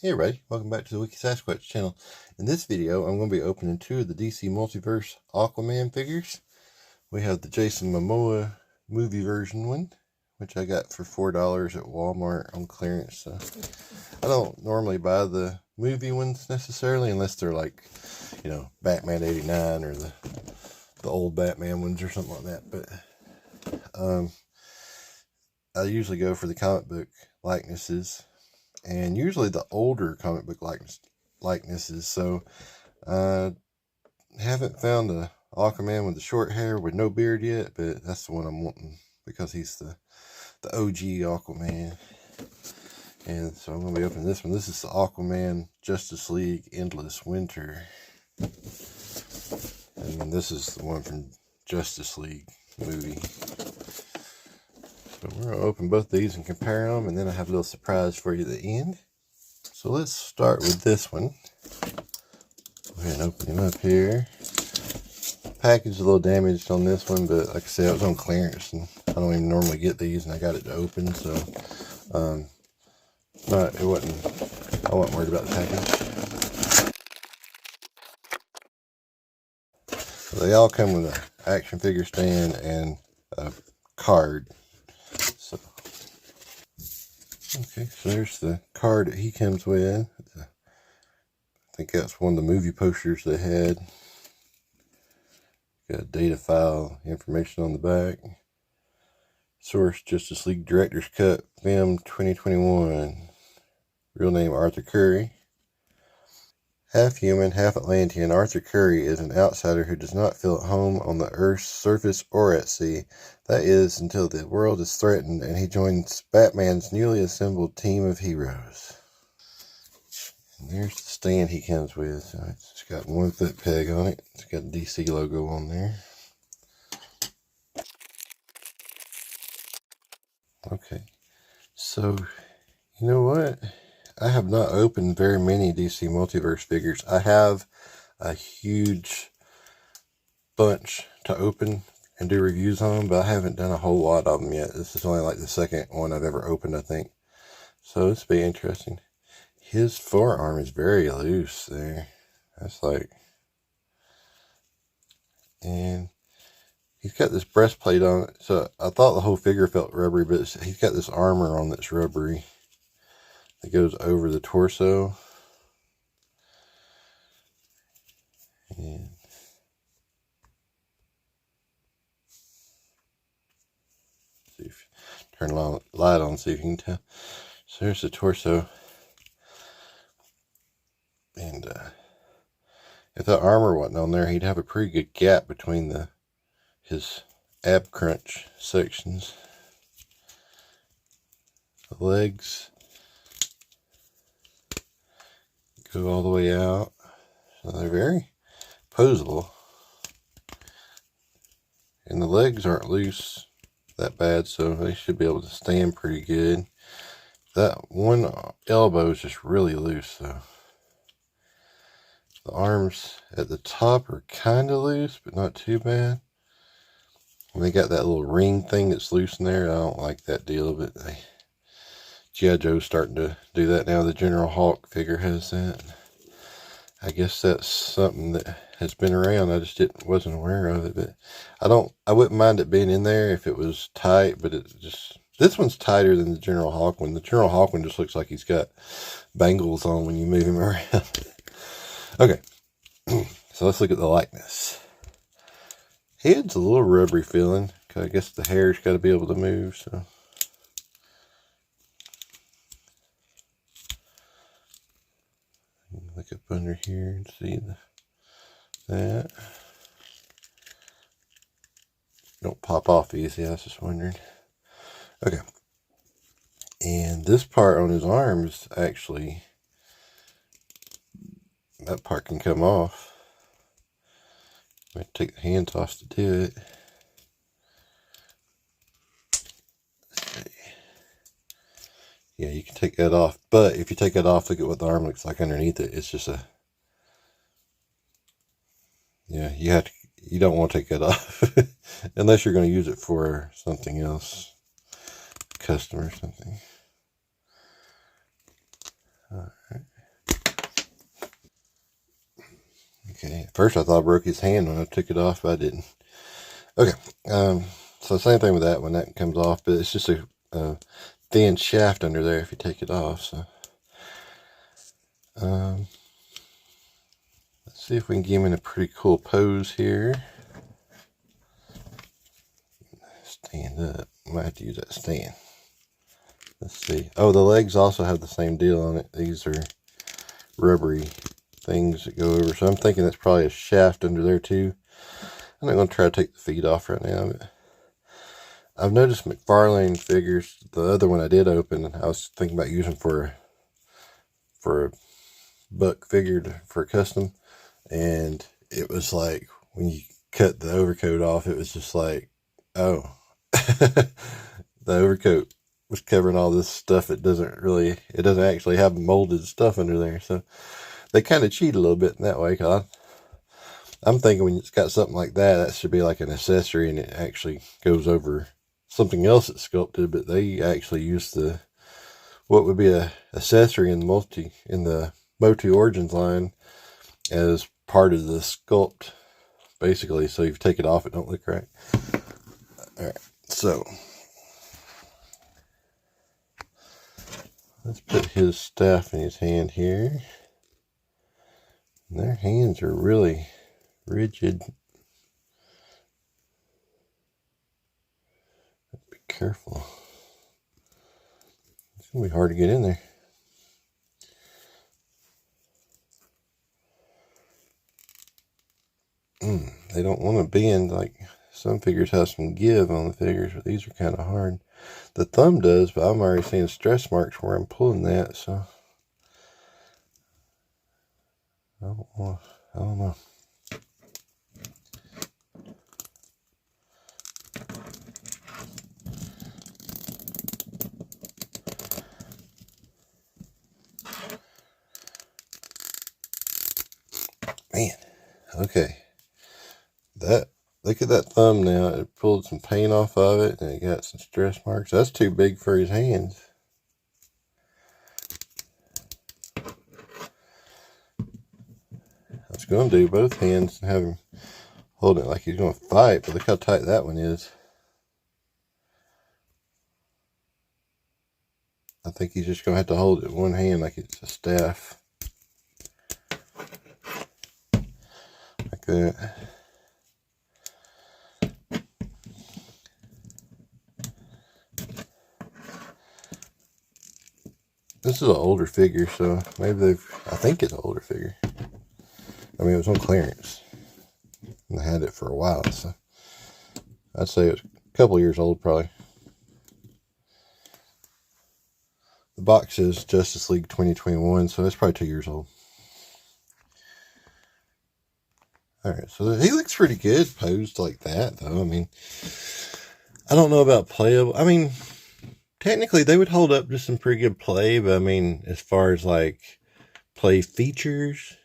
Hey everybody, welcome back to the Wiki Sasquatch channel. In this video, I'm going to be opening two of the DC Multiverse Aquaman figures. We have the Jason Momoa movie version one, which I got for $4 at Walmart on clearance. So I don't normally buy the movie ones necessarily, unless they're like, you know, Batman 89 or the old Batman ones or something like that. But I usually go for the comic book likenesses. And usually the older comic book likenesses. So I haven't found a Aquaman with the short hair with no beard yet, but that's the one I'm wanting because he's the OG Aquaman. And so I'm going to be opening this one. This is the Aquaman Justice League Endless Winter. And then this is the one from Justice League movie. So we're going to open both these and compare them, and then I have a little surprise for you at the end. So let's start with this one. Go ahead and open him up here. Package is a little damaged on this one, but like I said, it was on clearance, and I don't even normally get these, and I got it to open, so I wasn't worried about the package. So they all come with an action figure stand and a card. Okay, so there's the card that he comes with. I think that's one of the movie posters they had. Got a data file, information on the back. Source, Justice League Director's Cut, film 2021. Real name, Arthur Curry. Half human, half Atlantean, Arthur Curry is an outsider who does not feel at home on the Earth's surface or at sea. That is, until the world is threatened and he joins Batman's newly assembled team of heroes. And there's the stand he comes with. So it's got 1 foot peg on it. It's got the DC logo on there. Okay, so you know what? I have not opened very many DC Multiverse figures. I have a huge bunch to open and do reviews on, but I haven't done a whole lot of them yet. This is only like the second one I've ever opened, I think. So this will be interesting. His forearm is very loose there. That's like... And he's got this breastplate on it. So I thought the whole figure felt rubbery, but he's got this armor on that's rubbery. It goes over the torso. And see if turn the light on, see if you can tell. So there's the torso. And if the armor wasn't on there, he'd have a pretty good gap between his ab crunch sections. The legs go all the way out, so they're very posable, and the legs aren't loose that bad, so they should be able to stand pretty good. That one elbow is just really loose though. The arms at the top are kind of loose, but not too bad. And they got that little ring thing that's loose in there. I don't like that deal, but G.I. Joe's starting to do that now. The General Hulk figure has that. I guess that's something that has been around. I just wasn't aware of it, but I wouldn't mind it being in there if it was tight, but this one's tighter than the General Hulk one. The General Hulk one just looks like he's got bangles on when you move him around. Okay, so let's look at the likeness. Head's a little rubbery feeling, because I guess the hair's got to be able to move, so. Look up under here and see that. Don't pop off easy, I was just wondering. Okay. And this part on his arm is actually, that part can come off. I might take the hands off to do it. Yeah, you can take that off, but if you take that off, look at what the arm looks like underneath it. It's just yeah, you don't want to take that off unless you're going to use it for something else, custom or something. All right. First I thought I broke his hand when I took it off, but I didn't. Okay, so same thing with that one. That comes off, but it's just a thin shaft under there if you take it off. So let's see if we can get him in a pretty cool pose here. Stand up. Might have to use that stand. Let's see. Oh, the legs also have the same deal on it. These are rubbery things that go over. So I'm thinking that's probably a shaft under there too. I'm not going to try to take the feet off right now. But I've noticed McFarlane figures, the other one I did open, I was thinking about using for a buck figure for a custom. And it was like, when you cut the overcoat off, it was just like, oh, the overcoat was covering all this stuff. It doesn't actually have molded stuff under there. So they kind of cheat a little bit in that way. Cause I'm thinking when it's got something like that, that should be like an accessory and it actually goes over something else that's sculpted, but they actually use what would be a accessory in the Motu Origins line as part of the sculpt, basically. So if you take it off, it don't look right. All right, so let's put his staff in his hand here. And their hands are really rigid. Be careful. It's gonna be hard to get in there. They don't want to bend like some figures have some give on the figures, but these are kind of hard. The thumb does, but I'm already seeing stress marks where I'm pulling that, so I don't know. Man, okay. Look at that thumb now. It pulled some paint off of it and it got some stress marks. That's too big for his hands. I was going to do both hands and have him hold it like he's going to fight, but look how tight that one is. I think he's just going to have to hold it in one hand like it's a staff. Like that. This is an older figure, so maybe I think it's an older figure. I mean, it was on clearance. And I had it for a while, so I'd say it was a couple years old, probably. The box says Justice League 2021, so it's probably 2 years old. Alright, so he looks pretty good posed like that, though. I mean, I don't know about playable. I mean, technically they would hold up to some pretty good play, but I mean, as far as like play features,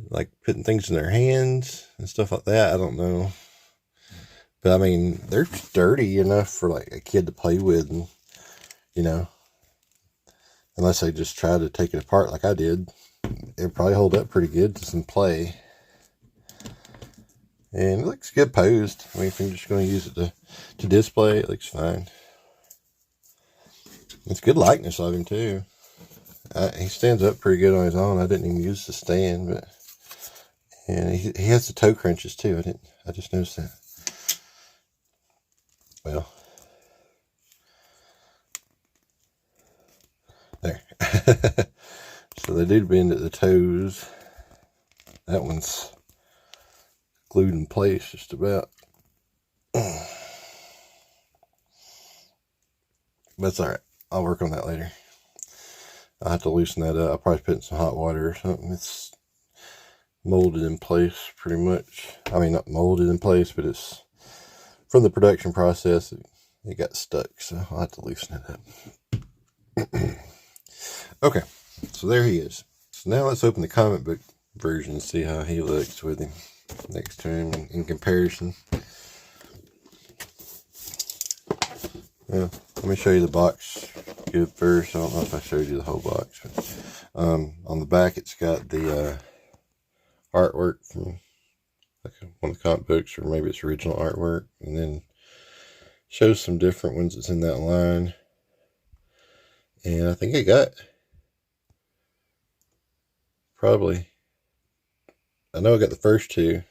like putting things in their hands and stuff like that, I don't know. But I mean, they're sturdy enough for like a kid to play with, and you know, unless they just try to take it apart like I did, it'd probably hold up pretty good to some play. And it looks good posed. I mean, if I'm just going to use it to display, it looks fine. It's good likeness of him too. He stands up pretty good on his own. I didn't even use the stand, but and he has the toe crunches too. I just noticed that. Well, there. So they do bend at the toes. That one's glued in place just about. That's all right. I'll work on that later. I'll have to loosen that up. I'll probably put in some hot water or something. It's molded in place pretty much. I mean, not molded in place, but it's from the production process. It got stuck, so I'll have to loosen it up. Okay, so there he is. So now let's open the comic book version and see how he looks with him next to him in comparison. Yeah, let me show you the box good first. I don't know if I showed you the whole box, but on the back it's got the artwork from like one of the comic books, or maybe it's original artwork, and then shows some different ones that's in that line. And I think I got I know I got the first two.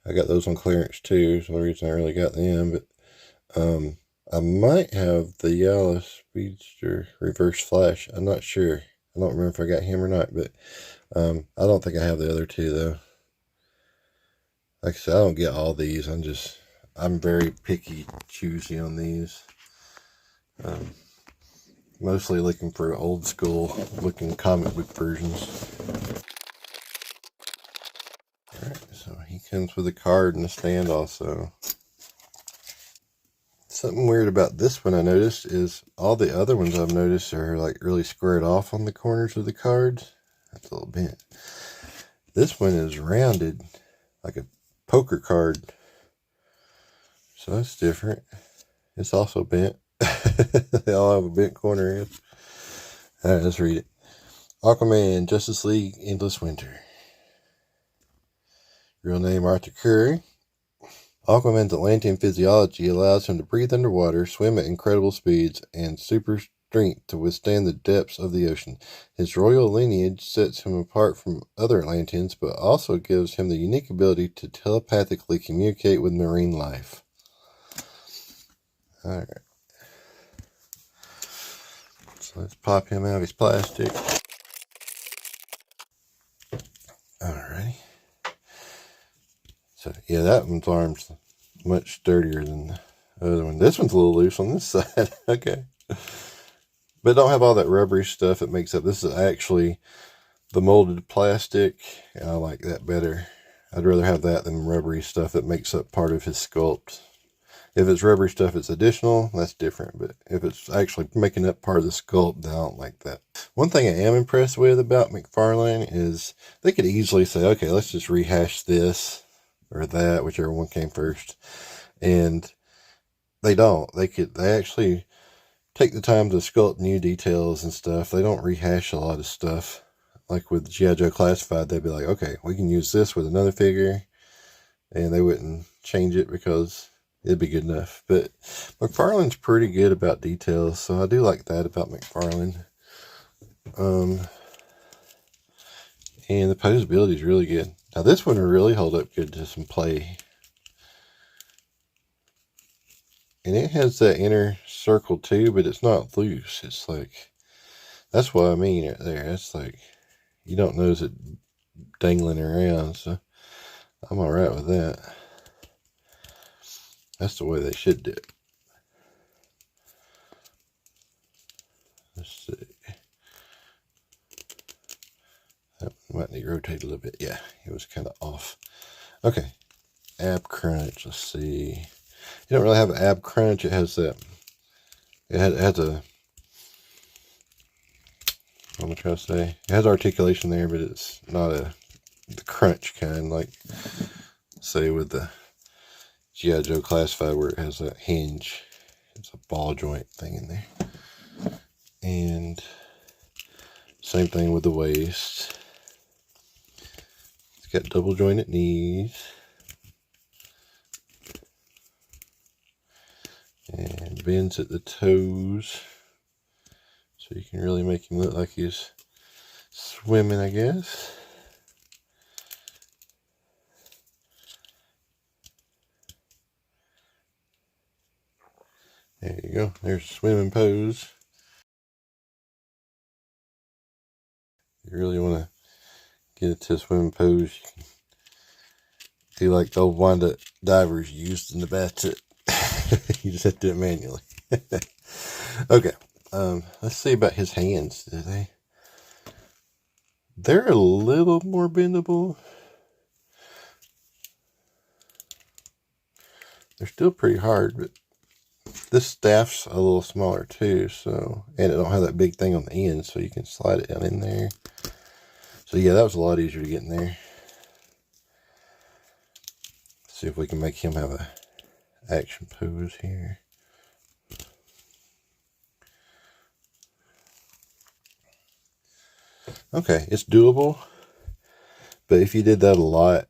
I got those on clearance too, so the reason I really got them. But I might have the Yellow Speedster Reverse Flash. I'm not sure. I don't remember if I got him or not, but I don't think I have the other two though. Like I said, I don't get all these. I'm very picky, choosy on these. Mostly looking for old school looking comic book versions. Alright, so he comes with a card and a stand also. Something weird about this one I noticed is all the other ones I've noticed are like really squared off on the corners of the cards. That's a little bent. This one is rounded like a poker card. So that's different. It's also bent. They all have a bent corner in. Alright, let's read it. Aquaman, Justice League, Endless Winter. Real name Arthur Curry. Aquaman's Atlantean physiology allows him to breathe underwater, swim at incredible speeds, and super strength to withstand the depths of the ocean. His royal lineage sets him apart from other Atlanteans, but also gives him the unique ability to telepathically communicate with marine life. Alright. So let's pop him out of his plastic. Alrighty. So yeah, that one's arm's much sturdier than the other one. This one's a little loose on this side. Okay. But don't have all that rubbery stuff it makes up. This is actually the molded plastic, and I like that better. I'd rather have that than rubbery stuff that makes up part of his sculpt. If it's rubbery stuff, it's additional, that's different. But if it's actually making up part of the sculpt, then I don't like that. One thing I am impressed with about McFarlane is they could easily say, okay, let's just rehash this or that, whichever one came first. And they don't. They actually take the time to sculpt new details and stuff. They don't rehash a lot of stuff. Like with G.I. Joe Classified, they'd be like, okay, we can use this with another figure. And they wouldn't change it because it'd be good enough. But McFarlane's pretty good about details, so I do like that about McFarlane. And the posability is really good. Now this one will really hold up good to some play. And it has that inner circle too, but it's not loose. It's like, that's what I mean right there. It's like, you don't notice it dangling around, so I'm alright with that. That's the way they should do it. Let's see. That might need to rotate a little bit. Yeah, it was kind of off. Okay. Ab crunch. Let's see. You don't really have an ab crunch. It has that. It has a. What am I trying to say? It has articulation there, but it's not the crunch kind, like say with the G.I. Joe Classified, where it has that hinge. It's a ball joint thing in there. And same thing with the waist. It's got double jointed knees. And bends at the toes. So you can really make him look like he's swimming, I guess. There you go. There's swimming pose. If you really want to get it to a swimming pose, you can do like the old wind-up divers used in the bathtub. You just have to do it manually. Okay. Let's see about his hands. They're a little more bendable. They're still pretty hard, but this staff's a little smaller too, so, and it don't have that big thing on the end, so you can slide it down in there. So yeah, that was a lot easier to get in there. Let's see if we can make him have a action pose here. Okay, it's doable, but if you did that a lot,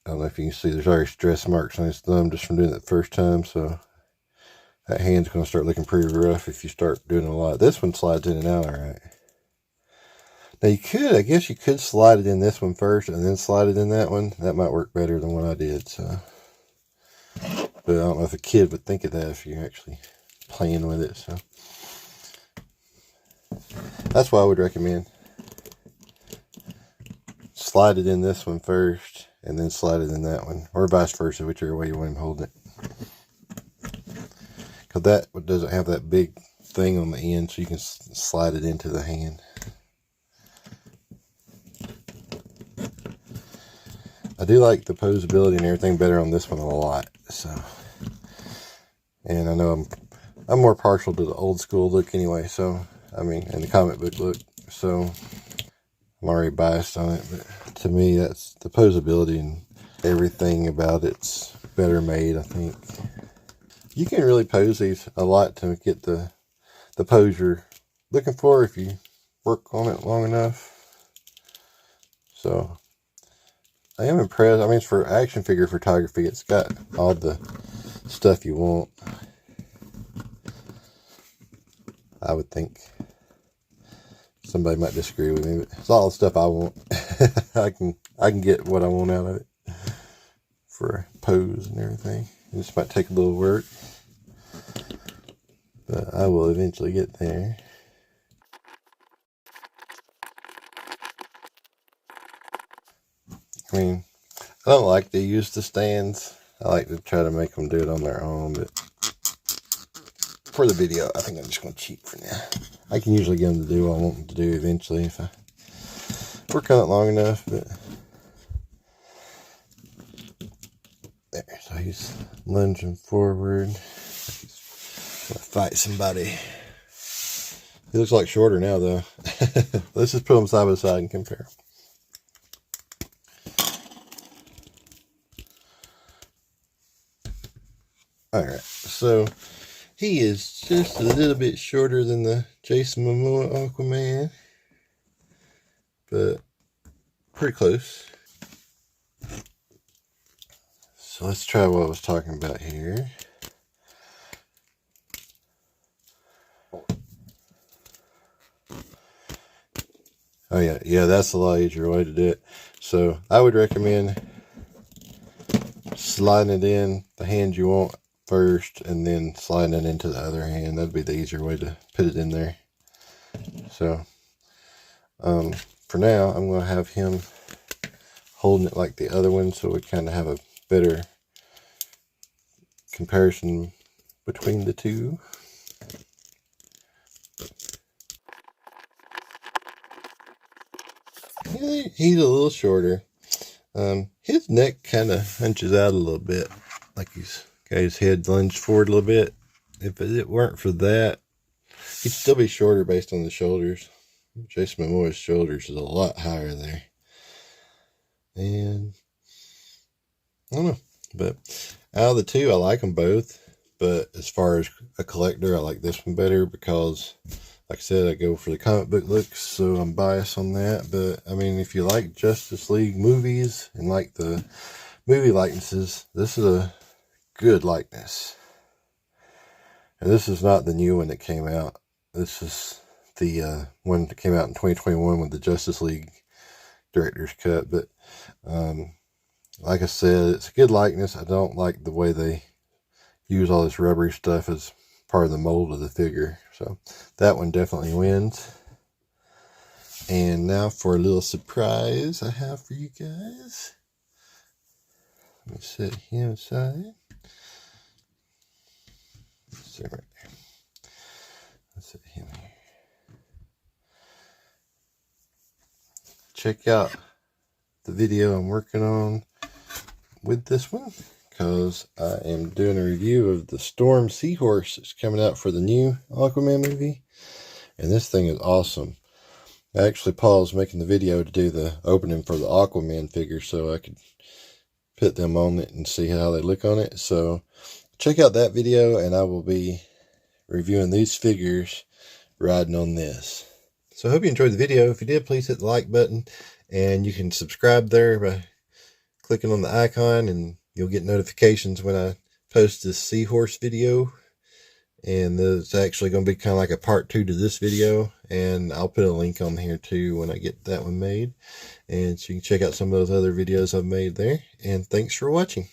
I don't know if you can see, there's already stress marks on his thumb just from doing it the first time, so that hand's going to start looking pretty rough if you start doing a lot. This one slides in and out all right. Now you could, I guess you could slide it in this one first and then slide it in that one. That might work better than what I did, so. But I don't know if a kid would think of that if you're actually playing with it, so. That's what I would recommend. Slide it in this one first and then slide it in that one, or vice versa, whichever way you want him holding it. Because that doesn't have that big thing on the end, so you can slide it into the hand. I do like the posability and everything better on this one a lot, so. And I know I'm more partial to the old school look anyway, so, I mean, and the comic book look, so I'm already biased on it, but to me, that's the posability and everything about it's better made, I think. You can really pose these a lot to get the pose you're looking for if you work on it long enough. So I am impressed. I mean, it's for action figure photography. It's got all the stuff you want, I would think. Somebody might disagree with me, but it's all the stuff I want. I can get what I want out of it for a pose and everything. It just might take a little work, but I will eventually get there. I mean, I don't like to use the stands. I like to try to make them do it on their own, but for the video, I think I'm just going to cheat for now. I can usually get them to do what I want them to do eventually if I work on it long enough, but there. So he's lunging forward. He's going to fight somebody. He looks like shorter now, though. Let's just put them side by side and compare. Alright, so he is just a little bit shorter than the Jason Momoa Aquaman, but pretty close. So let's try what I was talking about here. Oh yeah, that's a lot easier way to do it. So I would recommend sliding it in the hand you want first and then sliding it into the other hand. That'd be the easier way to put it in there. So for now, I'm going to have him holding it like the other one, so we kind of have a better comparison between the two. Yeah, he's a little shorter. His neck kind of hunches out a little bit, like he's got his head lunged forward a little bit. If it weren't for that, he'd still be shorter based on the shoulders. Jason Momoa's shoulders is a lot higher there. And I don't know, but out of the two, I like them both. But as far as a collector, I like this one better because, like I said, I go for the comic book looks, so I'm biased on that. But I mean, if you like Justice League movies and like the movie likenesses, this is a good likeness. And this is not the new one that came out. This is the one that came out in 2021 with the Justice League director's cut. But like I said, it's a good likeness. I don't like the way they use all this rubbery stuff as part of the mold of the figure. So that one definitely wins. And now for a little surprise I have for you guys. Let me set him aside. Let's right there. Let's set him here. Check out the video I'm working on with this one, because I am doing a review of the STORM Seahorse. It's coming out for the new Aquaman movie, and this thing is awesome. I actually paused making the video to do the opening for the Aquaman figure so I could put them on it and see how they look on it. So check out that video, and I will be reviewing these figures riding on this. So I hope you enjoyed the video. If you did, please hit the like button, and you can subscribe there by clicking on the icon, and you'll get notifications when I post this Seahorse video. And there's actually going to be kind of like a part 2 to this video, and I'll put a link on here too when I get that one made, and so you can check out some of those other videos I've made there. And thanks for watching.